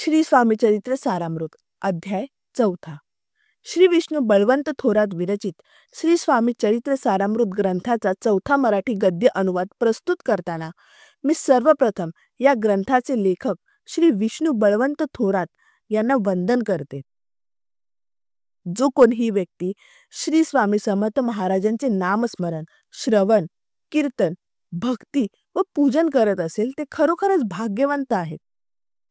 श्री स्वामी चरित्र सारामृत अध्याय 4. श्री विष्णू बळवंत थोरात विरचित श्री स्वामी चरित्र सारामृत ग्रंथाचा 4था मराठी गद्य अनुवाद प्रस्तुत करताना मी सर्वप्रथम या ग्रंथाचे लेखक श्री विष्णू बळवंत थोरात यांना वंदन करते. जो कोणीही व्यक्ती श्री स्वामी समर्थ महाराजांचे नामस्मरण, श्रवण, कीर्तन, भक्ती व पूजन करत असेल ते खरोखरच भाग्यवंत आहेत.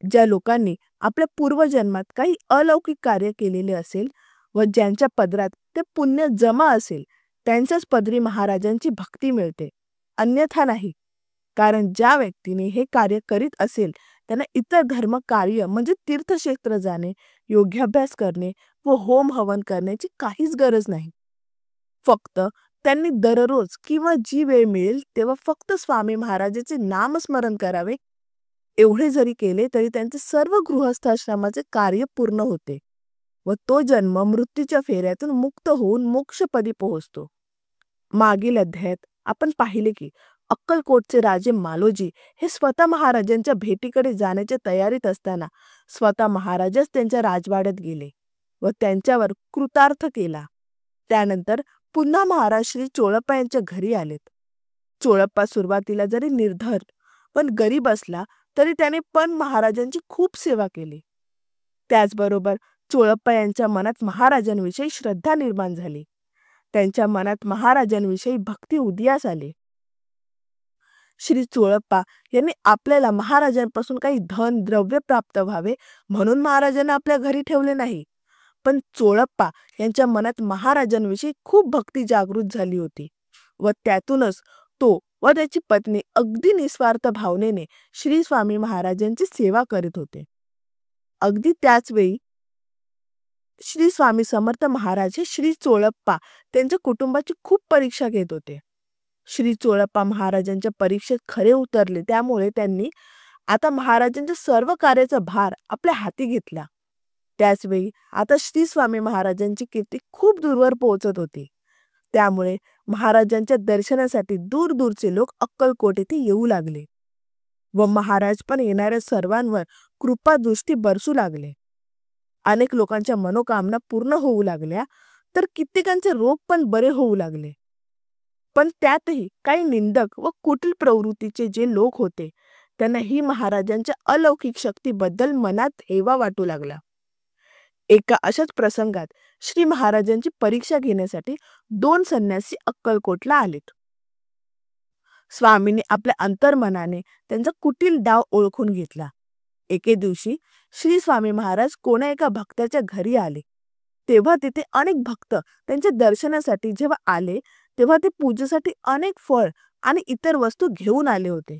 ज्या लोकांनी आपल्या पूर्वजन्मात काही अलौकिक कार्य केलेले असेल व ज्यांच्या पदरात ते पुण्य जमा असेल त्यांच्याच पदरी महाराजांची भक्ती मिळते, अन्यथा नाही. कारण ज्या व्यक्तीने हे कार्य करीत असेल त्यांना इतर धर्म कार्य म्हणजे तीर्थक्षेत्र जाणे, योग्याभ्यास करणे व होम हवन करण्याची काहीच गरज नाही. फक्त त्यांनी दररोज किंवा जी वेळ मिळेल तेव्हा फक्त स्वामी महाराजांचे नामस्मरण करावे. एवढे जरी केले तरी त्यांचे सर्व गृहस्थाश्रमाचे कार्य पूर्ण होते व तो जन्म मृत्यूच्या फेऱ्यातून मुक्त होऊन मोक्षपदी पोहोचतो. मागील अध्यायात आपण पाहिले की अक्कलकोटचे राजे मालोजी हे स्वतः महाराजांच्या भेटीकडे जाण्याच्या तयारीत असताना स्वतः महाराजच त्यांच्या राजवाड्यात गेले व त्यांच्यावर कृतार्थ केला. त्यानंतर पुन्हा महाराज श्री चोळप्पा यांच्या घरी आलेत. चोळप्पा सुरुवातीला जरी निर्धर पण गरीब असला तरी त्याने पण महाराजांची खूप सेवा केली. त्याचबरोबर चोळप्पा यांच्या मनात महाराजांविषयी श्रद्धा निर्माण झाली. त्यांच्या मनात महाराजांविषयी भक्ती उदयास आली. श्री चोळप्पा यांनी आपल्याला महाराजांपासून काही धन द्रव्य प्राप्त व्हावे म्हणून महाराजांना आपल्या घरी ठेवले नाही, पण चोळप्पा यांच्या मनात महाराजांविषयी खूप भक्ती जागृत झाली होती व त्यातूनच तो व त्याची पत्नी अगदी निस्वार्थ भावनेने श्री स्वामी महाराजांची सेवा करीत होते. अगदी त्याच वेळी श्री स्वामी समर्थ महाराज हे श्री चोळप्पा त्यांच्या कुटुंबाची खूप परीक्षा घेत होते. श्री चोळप्पा महाराजांच्या परीक्षेत खरे उतरले, त्यामुळे त्यांनी आता महाराजांच्या सर्व कार्याचा भार आपल्या हाती घेतला. त्याचवेळी आता श्री स्वामी महाराजांची कीर्ती खूप दूरवर पोहोचत होती. त्यामुळे महाराजांच्या दर्शनासाठी दूर दूरचे लोक अक्कलकोट येथे येऊ लागले व महाराज पण येणाऱ्या सर्वांवर कृपा दृष्टी बरसू लागले. अनेक लोकांच्या मनोकामना पूर्ण होऊ लागल्या तर कित्येकांचे रोग पण बरे होऊ लागले. पण त्यातही काही निंदक व कुटील प्रवृत्तीचे जे लोक होते त्यांना ही महाराजांच्या अलौकिक शक्तीबद्दल मनात हेवा वाटू लागला. एका अशाच प्रसंगात श्री महाराजांची परीक्षा घेण्यासाठी 2 संन्यासी अक्कलकोटला आलेत. स्वामींनी आपल्या अंतर्मनाने त्यांचा कुटील डाव ओळखून घेतला. एके दिवशी श्री स्वामी महाराज कोणा एका भक्ताच्या घरी आले. तेव्हा तिथे अनेक भक्त त्यांच्या दर्शनासाठी जेव्हा आले तेव्हा ते पूजेसाठी अनेक फळ आणि इतर वस्तू घेऊन आले होते.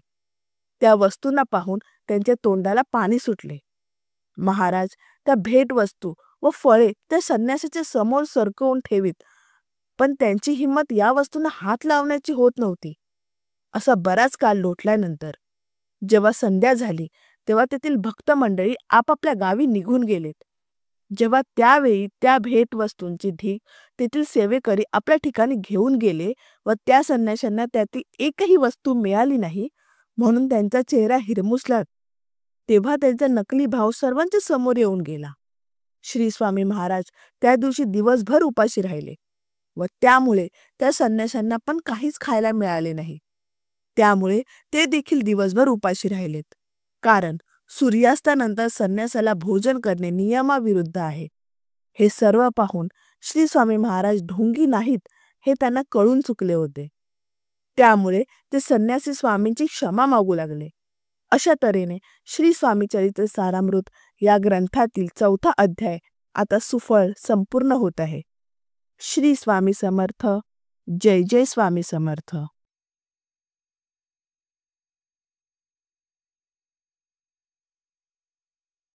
त्या वस्तूंना पाहून त्यांच्या तोंडाला पाणी सुटले. महाराज त्या भेट वस्तू व फळे त्या संन्यासाच्या समोर सरकवून ठेवीत, पण त्यांची हिंमत या वस्तूंना हात लावण्याची होत नव्हती. असा बराच काळ लोटल्यानंतर जेव्हा संध्या झाली तेव्हा तेथील भक्त मंडळी आपापल्या गावी निघून गेलेत. जेव्हा त्यावेळी त्या भेट वस्तूंची ढीग तेथील सेवेकरी आपल्या ठिकाणी घेऊन गेले व त्या संन्याशांना त्यातील एकही वस्तू मिळाली नाही म्हणून त्यांचा चेहरा हिरमुसला, तेव्हा त्यांचा नकली भाव सर्वांच्या समोर येऊन गेला. श्री स्वामी महाराज त्या दिवशी दिवसभर उपाशी राहिले व त्यामुळे त्या संन्याशांना पण काहीच खायला मिळाले नाही. त्यामुळे ते देखील दिवसभर उपाशी राहिलेत. कारण सूर्यास्तानंतर संन्यासाला भोजन करणे नियमाविरुद्ध आहे. हे सर्व पाहून श्री स्वामी महाराज ढोंगी नाहीत हे त्यांना कळून चुकले होते. त्यामुळे ते संन्यासी स्वामींची क्षमा मागू लागले. अशा तऱ्हेने श्री स्वामी चरित्र सारामृत या ग्रंथातील 4था अध्याय आता सुफळ संपूर्ण होत आहे. श्री स्वामी समर्थ. जय जय स्वामी समर्थ.